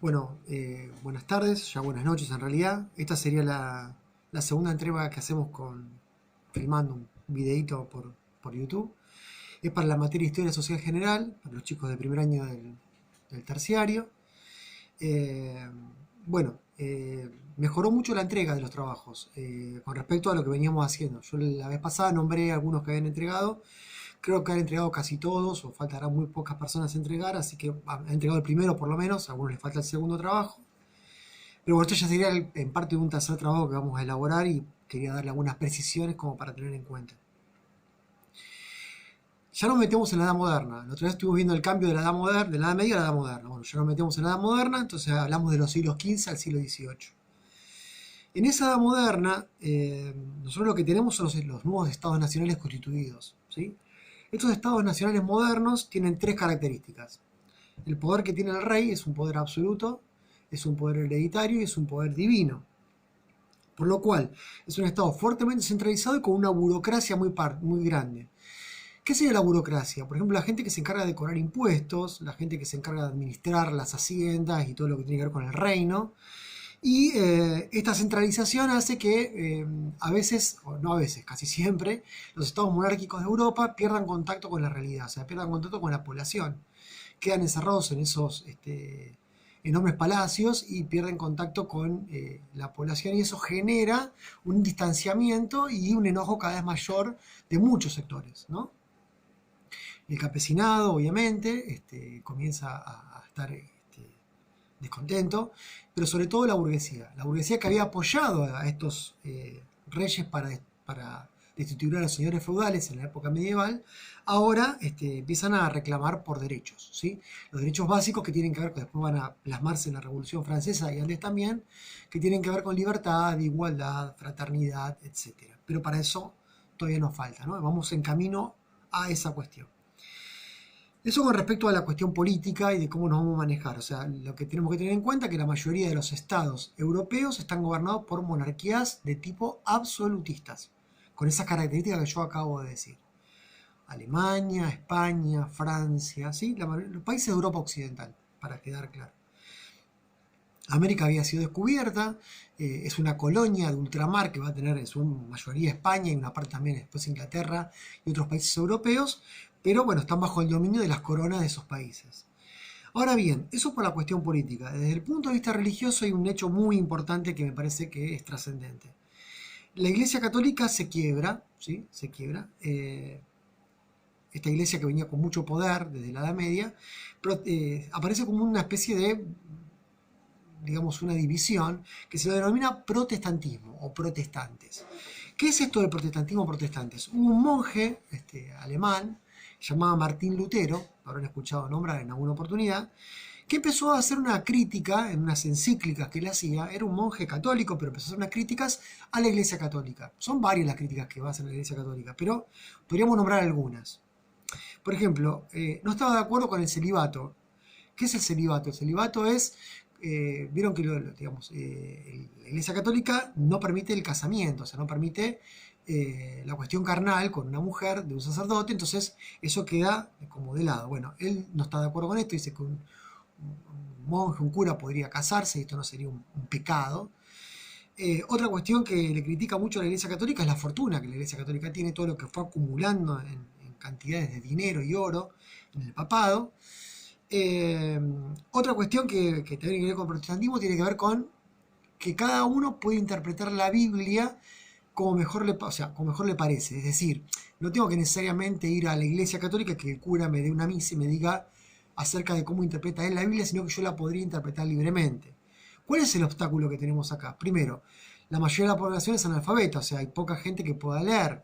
Bueno, buenas tardes, ya buenas noches en realidad. Esta sería la segunda entrega que hacemos filmando un videíto por YouTube. Es para la materia Historia Social General, para los chicos de primer año del terciario. Eh, Mejoró mucho la entrega de los trabajos con respecto a lo que veníamos haciendo. Yo la vez pasada nombré algunos que habían entregado. Creo que han entregado casi todos, o faltarán muy pocas personas a entregar, así que han entregado el primero por lo menos, a algunos les falta el segundo trabajo. Pero bueno, esto ya sería en parte un tercer trabajo que vamos a elaborar y quería darle algunas precisiones como para tener en cuenta. Ya nos metemos en la Edad Moderna. La otra vez estuvimos viendo el cambio de la Edad Moderna, de la Edad Media a la Edad Moderna. Bueno, ya nos metemos en la Edad Moderna, entonces hablamos de los siglos XV al siglo XVIII. En esa Edad Moderna, nosotros lo que tenemos son los nuevos estados nacionales constituidos, ¿sí? Estos estados nacionales modernos tienen tres características. El poder que tiene el rey es un poder absoluto, es un poder hereditario y es un poder divino. Por lo cual, es un estado fuertemente centralizado y con una burocracia muy grande. ¿Qué sería la burocracia? Por ejemplo, la gente que se encarga de cobrar impuestos, la gente que se encarga de administrar las haciendas y todo lo que tiene que ver con el reino. Y esta centralización hace que a veces, o no a veces, casi siempre, los estados monárquicos de Europa pierdan contacto con la realidad, o sea, pierdan contacto con la población. Quedan encerrados en esos enormes palacios y pierden contacto con la población y eso genera un distanciamiento y un enojo cada vez mayor de muchos sectores, ¿no? El campesinado, obviamente, comienza a estar descontento, pero sobre todo la burguesía que había apoyado a estos reyes para destituir a los señores feudales en la época medieval, ahora empiezan a reclamar por derechos, ¿sí? Los derechos básicos que tienen que ver, que después van a plasmarse en la Revolución Francesa y antes también, que tienen que ver con libertad, igualdad, fraternidad, etc. Pero para eso todavía nos falta, ¿no? Vamos en camino a esa cuestión. Eso con respecto a la cuestión política y de cómo nos vamos a manejar. O sea, lo que tenemos que tener en cuenta es que la mayoría de los estados europeos están gobernados por monarquías de tipo absolutistas, con esas características que yo acabo de decir. Alemania, España, Francia, ¿sí? Los países de Europa Occidental, para quedar claro. América había sido descubierta, es una colonia de ultramar que va a tener en su mayoría España y una parte también después Inglaterra y otros países europeos, pero bueno, están bajo el dominio de las coronas de esos países. Ahora bien, eso por la cuestión política. Desde el punto de vista religioso hay un hecho muy importante que me parece que es trascendente. La Iglesia Católica se quiebra, ¿sí? Se quiebra. Esta iglesia que venía con mucho poder desde la Edad Media, pero, aparece como una especie de, digamos, una división que se lo denomina protestantismo o protestantes. ¿Qué es esto del protestantismo protestantes? Hubo un monje alemán llamado Martín Lutero, lo habrán escuchado nombrar en alguna oportunidad, que empezó a hacer una crítica en unas encíclicas que él hacía. Era un monje católico, pero empezó a hacer unas críticas a la Iglesia Católica. Son varias las críticas que va a hacer la Iglesia Católica, pero podríamos nombrar algunas. Por ejemplo, no estaba de acuerdo con el celibato. ¿Qué es el celibato? El celibato es, vieron que digamos, la Iglesia Católica no permite el casamiento, o sea, no permite la cuestión carnal con una mujer de un sacerdote, entonces eso queda como de lado. Bueno, él no está de acuerdo con esto, dice que un monje, un cura podría casarse y esto no sería un pecado. Otra cuestión que le critica mucho a la Iglesia Católica es la fortuna que la Iglesia Católica tiene, todo lo que fue acumulando en cantidades de dinero y oro en el papado. Otra cuestión que tiene que ver con el protestantismo tiene que ver con que cada uno puede interpretar la Biblia como mejor como mejor le parece. Es decir, no tengo que necesariamente ir a la Iglesia Católica que el cura me dé una misa y me diga acerca de cómo interpreta él la Biblia, sino que yo la podría interpretar libremente. ¿Cuál es el obstáculo que tenemos acá? Primero, la mayoría de la población es analfabeta, o sea, hay poca gente que pueda leer.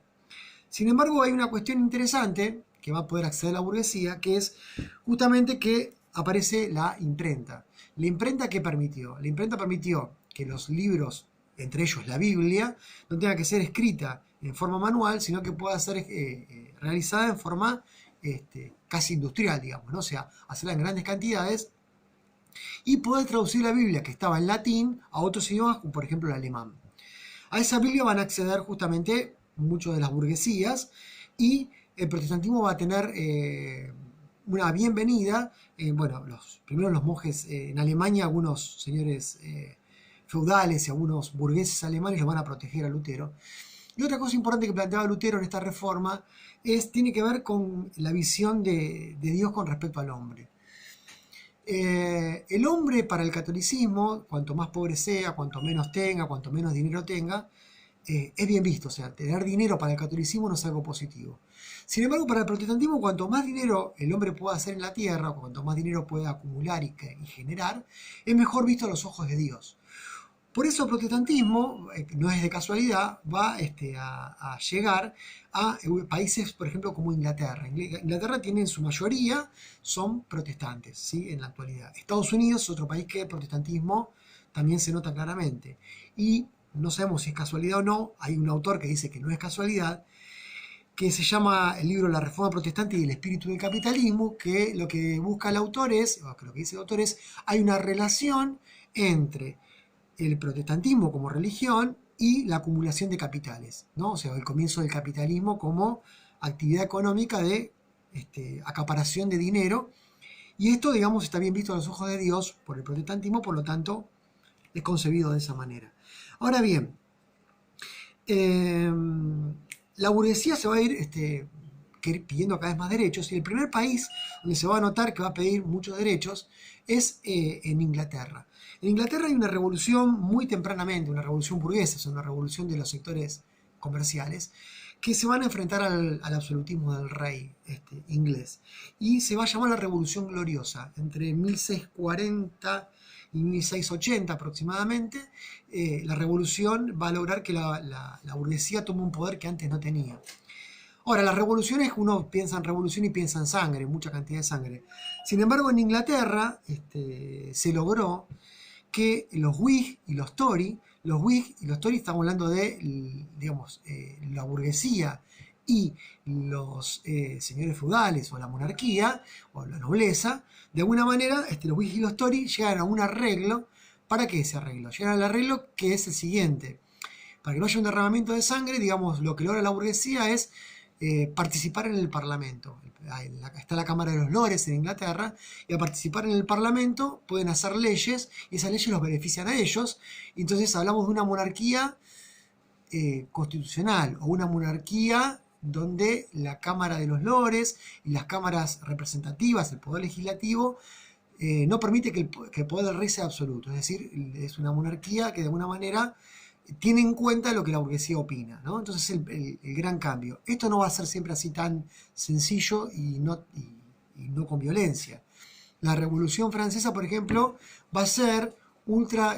Sin embargo, hay una cuestión interesante que va a poder acceder a la burguesía, que es justamente que aparece la imprenta. ¿La imprenta qué permitió? La imprenta permitió que los libros, entre ellos la Biblia, no tenga que ser escrita en forma manual, sino que pueda ser realizada en forma casi industrial, digamos, ¿no? O sea, hacerla en grandes cantidades y poder traducir la Biblia que estaba en latín a otros idiomas, como por ejemplo el alemán. A esa Biblia van a acceder justamente muchos de las burguesías y el protestantismo va a tener una bienvenida. Bueno, primero los monjes en Alemania, algunos señores feudales y algunos burgueses alemanes lo van a proteger a Lutero. Y otra cosa importante que planteaba Lutero en esta reforma tiene que ver con la visión de Dios con respecto al hombre. El hombre para el catolicismo, cuanto más pobre sea, cuanto menos tenga, cuanto menos dinero tenga, es bien visto. O sea, tener dinero para el catolicismo no es algo positivo. Sin embargo, para el protestantismo, cuanto más dinero el hombre pueda hacer en la tierra, cuanto más dinero pueda acumular y generar, es mejor visto a los ojos de Dios. Por eso el protestantismo, no es de casualidad, va a llegar a países, por ejemplo, como Inglaterra. Inglaterra tiene en su mayoría, son protestantes, ¿sí? En la actualidad. Estados Unidos es otro país que el protestantismo también se nota claramente. Y no sabemos si es casualidad o no, hay un autor que dice que no es casualidad, que se llama el libro La Reforma Protestante y el Espíritu del Capitalismo, que lo que busca el autor es, o que lo que dice el autor es, hay una relación entre el protestantismo como religión y la acumulación de capitales, ¿no? O sea, el comienzo del capitalismo como actividad económica de acaparación de dinero, y esto, digamos, está bien visto a los ojos de Dios por el protestantismo, por lo tanto, es concebido de esa manera. Ahora bien, la burguesía se va a ir pidiendo cada vez más derechos, y el primer país donde se va a notar que va a pedir muchos derechos es en Inglaterra. En Inglaterra hay una revolución muy tempranamente, una revolución burguesa, es una revolución de los sectores comerciales, que se van a enfrentar al absolutismo del rey inglés. Y se va a llamar la Revolución Gloriosa. Entre 1640 y 1680 aproximadamente, la revolución va a lograr que la burguesía tome un poder que antes no tenía. Ahora, las revoluciones, uno piensa en revolución y piensa en sangre, mucha cantidad de sangre. Sin embargo, en Inglaterra se logró que los Whig y los Tory, estamos hablando de, digamos, la burguesía y los señores feudales o la monarquía o la nobleza, de alguna manera los Whig y los Tory llegan a un arreglo. ¿Para qué ese arreglo? Llegan al arreglo que es el siguiente: para que no haya un derramamiento de sangre, digamos, lo que logra la burguesía es participar en el Parlamento. Está la Cámara de los Lores en Inglaterra, y al participar en el Parlamento pueden hacer leyes, y esas leyes los benefician a ellos. Entonces hablamos de una monarquía constitucional, o una monarquía donde la Cámara de los Lores y las cámaras representativas, el poder legislativo, no permite que el poder del rey sea absoluto. Es decir, es una monarquía que de alguna manera tiene en cuenta lo que la burguesía opina, ¿no? Entonces el gran cambio. Esto no va a ser siempre así tan sencillo y no con violencia. La Revolución Francesa, por ejemplo, va a ser ultra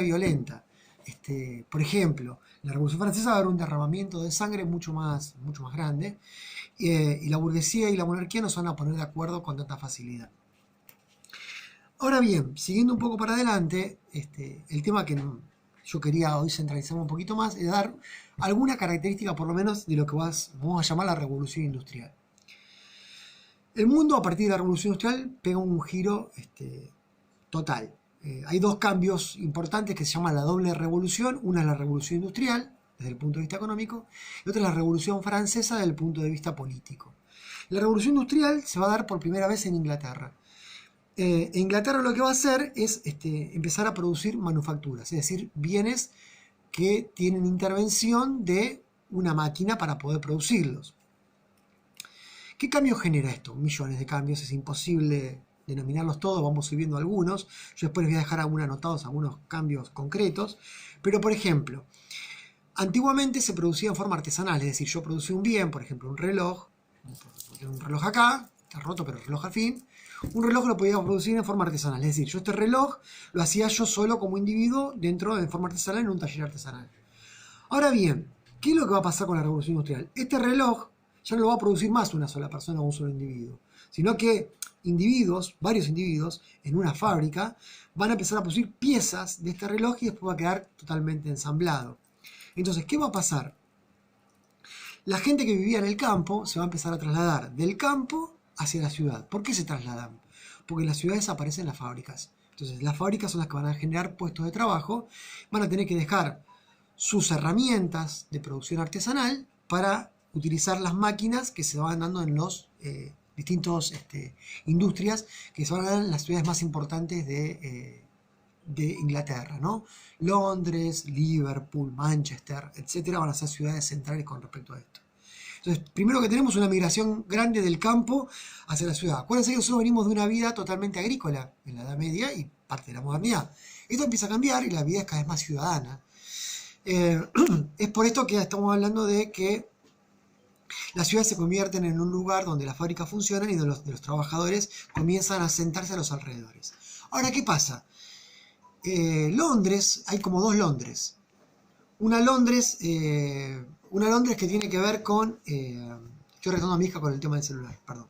violenta. Por ejemplo, en la Revolución Francesa va a haber un derramamiento de sangre mucho más grande, y la burguesía y la monarquía no se van a poner de acuerdo con tanta facilidad. Ahora bien, siguiendo un poco para adelante, el tema que yo quería hoy centralizar un poquito más es dar alguna característica, por lo menos, de lo que vamos a llamar la revolución industrial. El mundo, a partir de la revolución industrial, pega un giro total. Hay dos cambios importantes que se llaman la doble revolución. Una es la revolución industrial, desde el punto de vista económico, y otra es la revolución francesa, desde el punto de vista político. La revolución industrial se va a dar por primera vez en Inglaterra. Inglaterra lo que va a hacer es empezar a producir manufacturas, es decir, bienes que tienen intervención de una máquina para poder producirlos. ¿Qué cambios genera esto? Millones de cambios, es imposible denominarlos todos, vamos a ir viendo algunos. Yo después les voy a dejar anotados algunos cambios concretos, pero por ejemplo, antiguamente se producía en forma artesanal, es decir, yo producía un bien, por ejemplo, un reloj acá, está roto pero el reloj al fin. Un reloj lo podía producir en forma artesanal, es decir, yo este reloj lo hacía yo solo como individuo de forma artesanal en un taller artesanal. Ahora bien, ¿qué es lo que va a pasar con la revolución industrial? Este reloj ya no lo va a producir más una sola persona o un solo individuo, sino que varios individuos en una fábrica van a empezar a producir piezas de este reloj, y después va a quedar totalmente ensamblado. Entonces, ¿qué va a pasar? La gente que vivía en el campo se va a empezar a trasladar del campo hacia la ciudad. ¿Por qué se trasladan? Porque en las ciudades aparecen las fábricas. Entonces, las fábricas son las que van a generar puestos de trabajo. Van a tener que dejar sus herramientas de producción artesanal para utilizar las máquinas que se van dando en los distintas industrias que se van a dar en las ciudades más importantes de Inglaterra, ¿no? Londres, Liverpool, Manchester, etcétera, van a ser ciudades centrales con respecto a esto. Entonces, primero que tenemos una migración grande del campo hacia la ciudad. Acuérdense que nosotros venimos de una vida totalmente agrícola en la Edad Media y parte de la modernidad. Esto empieza a cambiar y la vida es cada vez más ciudadana. Es por esto que estamos hablando de que las ciudades se convierten en un lugar donde las fábricas funcionan y donde los trabajadores comienzan a sentarse a los alrededores. Ahora, ¿qué pasa? Londres, hay como dos Londres. Una Londres que tiene que ver con... estoy retando a mi hija con el tema del celular, perdón.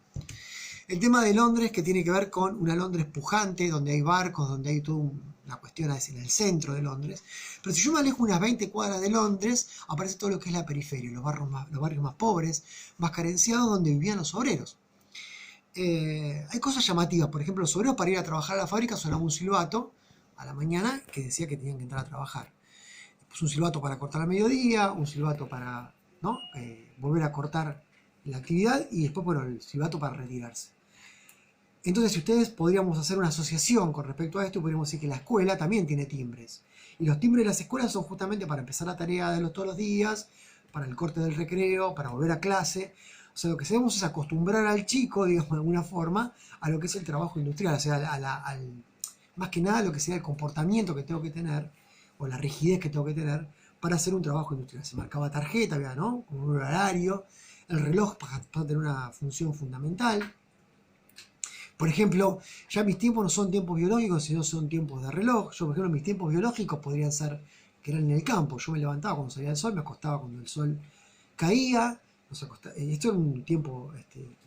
El tema de Londres que tiene que ver con una Londres pujante, donde hay barcos, donde hay toda una cuestión en el centro de Londres. Pero si yo me alejo unas 20 cuadras de Londres, aparece todo lo que es la periferia, los barrios más pobres, más carenciados, donde vivían los obreros. Hay cosas llamativas, por ejemplo, los obreros para ir a trabajar a la fábrica sonaban un silbato a la mañana que decía que tenían que entrar a trabajar. Pues un silbato para cortar al mediodía, un silbato para, ¿no? Volver a cortar la actividad y después, bueno, el silbato para retirarse. Entonces, si ustedes podríamos hacer una asociación con respecto a esto, podríamos decir que la escuela también tiene timbres. Y los timbres de las escuelas son justamente para empezar la tarea de todos los días, para el corte del recreo, para volver a clase. O sea, lo que hacemos es acostumbrar al chico, digamos, de alguna forma, a lo que es el trabajo industrial. O sea, más que nada lo que sería el comportamiento que tengo que tener, o la rigidez que tengo que tener, para hacer un trabajo industrial. Se marcaba tarjeta, ¿no? Con un horario. El reloj para tener una función fundamental. Por ejemplo, ya mis tiempos no son tiempos biológicos, sino son tiempos de reloj. Yo, por ejemplo, mis tiempos biológicos podrían ser que eran en el campo. Yo me levantaba cuando salía el sol, me acostaba cuando el sol caía. Esto era un tiempo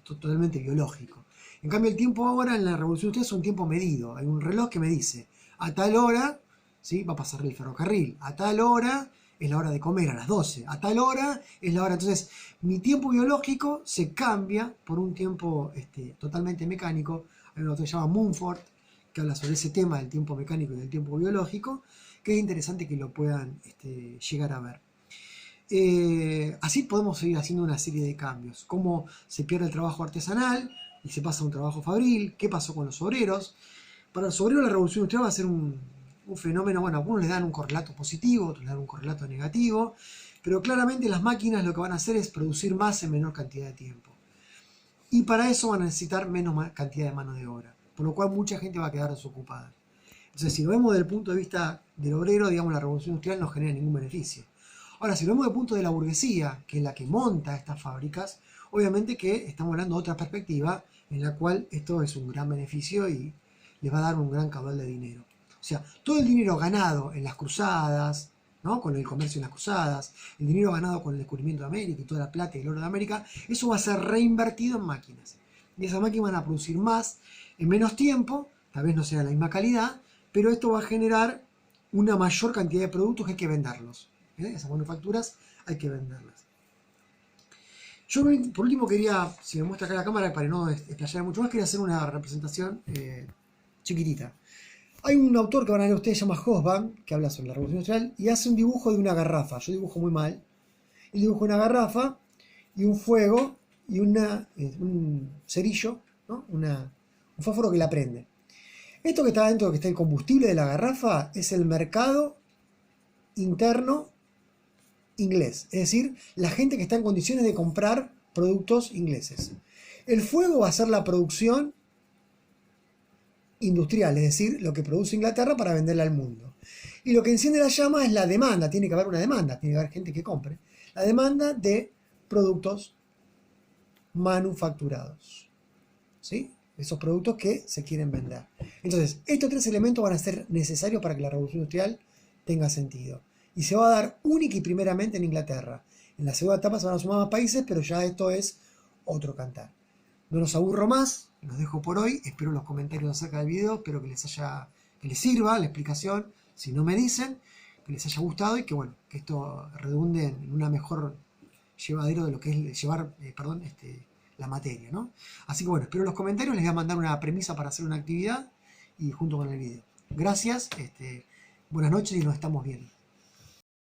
totalmente biológico. En cambio, el tiempo ahora en la Revolución Industrial es un tiempo medido. Hay un reloj que me dice, a tal hora, ¿sí?, va a pasar el ferrocarril. A tal hora es la hora de comer, a las 12. A tal hora es la hora. Entonces, mi tiempo biológico se cambia por un tiempo totalmente mecánico. Hay un autor que se llama Mumford, que habla sobre ese tema del tiempo mecánico y del tiempo biológico, que es interesante que lo puedan llegar a ver. Así podemos seguir haciendo una serie de cambios. Cómo se pierde el trabajo artesanal y se pasa a un trabajo fabril. ¿Qué pasó con los obreros? Para los obreros la revolución industrial va a ser un fenómeno, bueno, algunos le dan un correlato positivo, otros le dan un correlato negativo, pero claramente las máquinas lo que van a hacer es producir más en menor cantidad de tiempo. Y para eso van a necesitar menos cantidad de mano de obra, por lo cual mucha gente va a quedar desocupada. Entonces, si lo vemos desde el punto de vista del obrero, digamos, la revolución industrial no genera ningún beneficio. Ahora, si lo vemos desde el punto de la burguesía, que es la que monta estas fábricas, obviamente que estamos hablando de otra perspectiva en la cual esto es un gran beneficio y les va a dar un gran caudal de dinero. O sea, todo el dinero ganado en las cruzadas, ¿no?, con el comercio en las cruzadas, el dinero ganado con el descubrimiento de América y toda la plata y el oro de América, eso va a ser reinvertido en máquinas. Y esas máquinas van a producir más en menos tiempo, tal vez no sea la misma calidad, pero esto va a generar una mayor cantidad de productos que hay que venderlos. Esas manufacturas hay que venderlas. Yo, por último, quería, si me muestra acá la cámara, para no explayar mucho más, quería hacer una representación chiquitita. Hay un autor que van a ver ustedes, se llama Hobsbawm, que habla sobre la revolución industrial, y hace un dibujo de una garrafa. Yo dibujo muy mal. Él dibuja una garrafa y un fuego y un cerillo, ¿no?, un fósforo que la prende. Esto que está dentro, que está el combustible de la garrafa, es el mercado interno inglés. Es decir, la gente que está en condiciones de comprar productos ingleses. El fuego va a ser la producción industrial, es decir, lo que produce Inglaterra para venderla al mundo. Y lo que enciende la llama es la demanda, tiene que haber una demanda, tiene que haber gente que compre. La demanda de productos manufacturados, ¿sí?, esos productos que se quieren vender. Entonces, estos tres elementos van a ser necesarios para que la revolución industrial tenga sentido. Y se va a dar única y primeramente en Inglaterra. En la segunda etapa se van a sumar más países, pero ya esto es otro cantar. No los aburro más, los dejo por hoy. Espero los comentarios acerca del video, espero que les sirva la explicación. Si no me dicen, que les haya gustado y que, bueno, que esto redunde en una mejor llevadero de lo que es llevar, la materia, ¿no? Así que, bueno, espero los comentarios. Les voy a mandar una premisa para hacer una actividad y junto con el video. Gracias, buenas noches y nos estamos viendo.